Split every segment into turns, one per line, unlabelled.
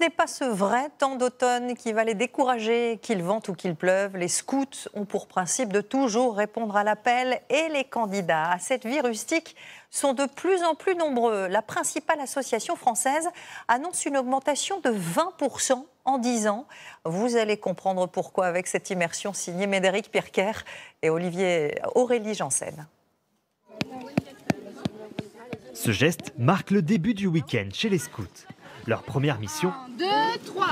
n'est pas ce vrai temps d'automne qui va les décourager, qu'il vente ou qu'il pleuve. Les scouts ont pour principe de toujours répondre à l'appel et les candidats à cette vie rustique sont de plus en plus nombreux. La principale association française annonce une augmentation de 20% en 10 ans. Vous allez comprendre pourquoi avec cette immersion signée Médéric Pirker et Aurélie Janssen.
Ce geste marque le début du week-end chez les scouts. Leur première mission,
1, 2, 3.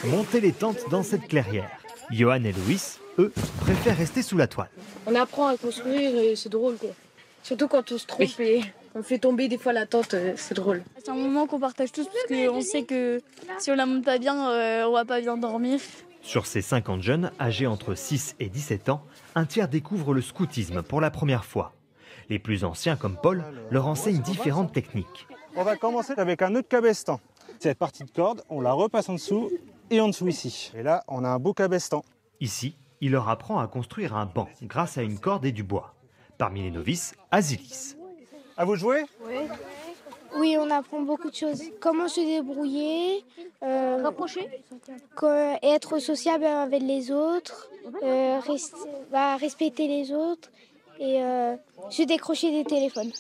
monter les tentes dans cette clairière. Johan et Louis, eux, préfèrent rester sous la toile.
On apprend à construire et c'est drôle, quoi. Surtout quand on se trompe et on fait tomber des fois la tente, c'est drôle.
C'est un moment qu'on partage tous parce qu'on sait que si on la monte pas bien, on va pas bien dormir.
Sur ces 50 jeunes, âgés entre 6 et 17 ans, un tiers découvre le scoutisme pour la première fois. Les plus anciens, comme Paul, leur enseignent différentes techniques.
On va commencer avec un nœud de cabestan. Cette partie de corde, on la repasse en dessous et en dessous ici. Et là, on a un beau cabestan.
Ici, il leur apprend à construire un banc grâce à une corde et du bois. Parmi les novices, Azilis.
À vous de jouer ?
Oui, on apprend beaucoup de choses. Comment se débrouiller,
Rapprocher.
être sociable avec les autres, respecter les autres et se décrocher des téléphones.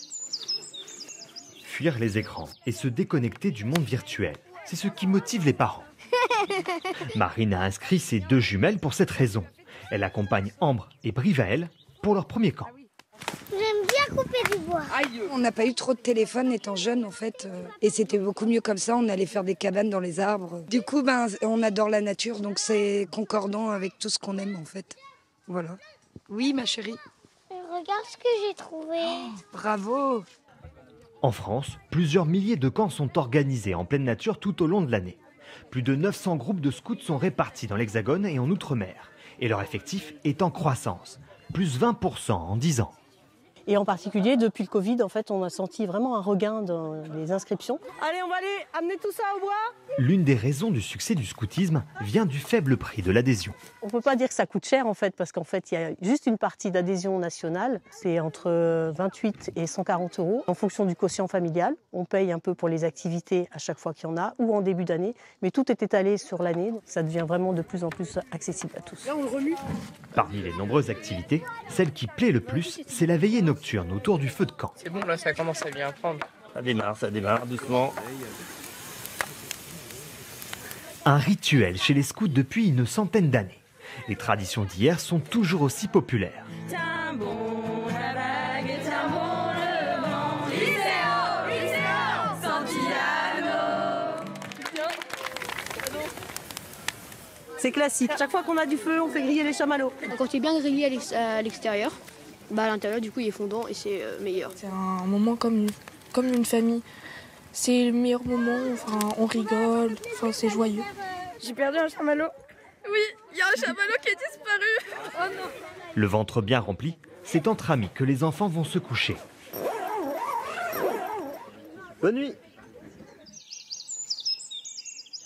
Fuir les écrans et se déconnecter du monde virtuel, c'est ce qui motive les parents. Marine a inscrit ses 2 jumelles pour cette raison. Elle accompagne Ambre et Brivaël pour leur premier camp.
J'aime bien couper du bois.
On n'a pas eu trop de téléphone étant jeune en fait, et c'était beaucoup mieux comme ça, on allait faire des cabanes dans les arbres. Du coup, on adore la nature, donc c'est concordant avec tout ce qu'on aime en fait. Voilà. Oui, ma chérie.
Regarde ce que j'ai trouvé.
Bravo.
En France, plusieurs milliers de camps sont organisés en pleine nature tout au long de l'année. Plus de 900 groupes de scouts sont répartis dans l'Hexagone et en Outre-mer. Et leur effectif est en croissance, plus 20% en 10 ans.
Et en particulier, depuis le Covid, en fait, on a senti vraiment un regain dans les inscriptions.
Allez, on va aller amener tout ça au bois.
L'une des raisons du succès du scoutisme vient du faible prix de l'adhésion.
On ne peut pas dire que ça coûte cher, en fait, parce qu'en fait, il y a juste une partie d'adhésion nationale. C'est entre 28 et 140 €. En fonction du quotient familial, on paye un peu pour les activités à chaque fois qu'il y en a, ou en début d'année. Mais tout est étalé sur l'année. Ça devient vraiment de plus en plus accessible à tous.
Là, on le remue.
Parmi les nombreuses activités, celle qui plaît le plus, c'est la veillée nocturne autour du feu de camp.
C'est bon, là, ça commence à bien prendre.
Ça démarre doucement.
Un rituel chez les scouts depuis une centaine d'années. Les traditions d'hier sont toujours aussi populaires.
C'est classique. Chaque fois qu'on a du feu, on fait griller les chamallows.
Quand il est bien grillé à l'extérieur, à l'intérieur, du coup, il est fondant et c'est meilleur.
C'est un moment comme une famille. C'est le meilleur moment, enfin, on rigole, enfin, c'est joyeux.
J'ai perdu un chamallow.
Oui, il y a un chamallow qui est disparu. Oh non.
Le ventre bien rempli, c'est entre amis que les enfants vont se coucher.
Bonne nuit.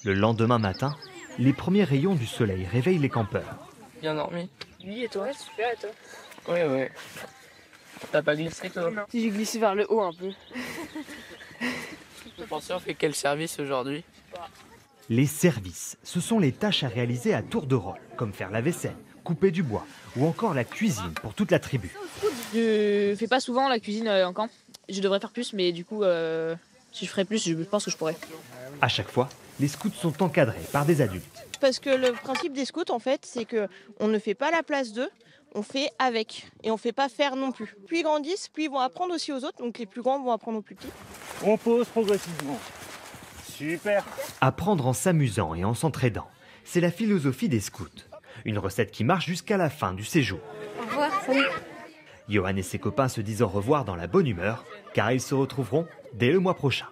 Le lendemain matin, les premiers rayons du soleil réveillent les campeurs.
Bien dormi.
Oui, et toi? Super, et toi?
Ouais. T'as pas glissé, toi?
Non. Si j'ai glissé vers le haut un peu.
Vous pensez on fait quel service aujourd'hui?
Les services, ce sont les tâches à réaliser à tour de rôle, comme faire la vaisselle, couper du bois ou encore la cuisine pour toute la tribu.
Je fais pas souvent la cuisine en camp. Je devrais faire plus, mais du coup, si je ferais plus, je pense que je pourrais.
À chaque fois, les scouts sont encadrés par des adultes.
Parce que le principe des scouts, en fait, c'est qu'on ne fait pas la place d'eux, on fait avec. Et on ne fait pas faire non plus. Plus ils grandissent, plus ils vont apprendre aussi aux autres. Donc les plus grands vont apprendre aux plus petits.
On pose progressivement. Super.
Apprendre en s'amusant et en s'entraidant, c'est la philosophie des scouts. Une recette qui marche jusqu'à la fin du séjour.
Au revoir, salut.
Johan et ses copains se disent au revoir dans la bonne humeur, car ils se retrouveront dès le mois prochain.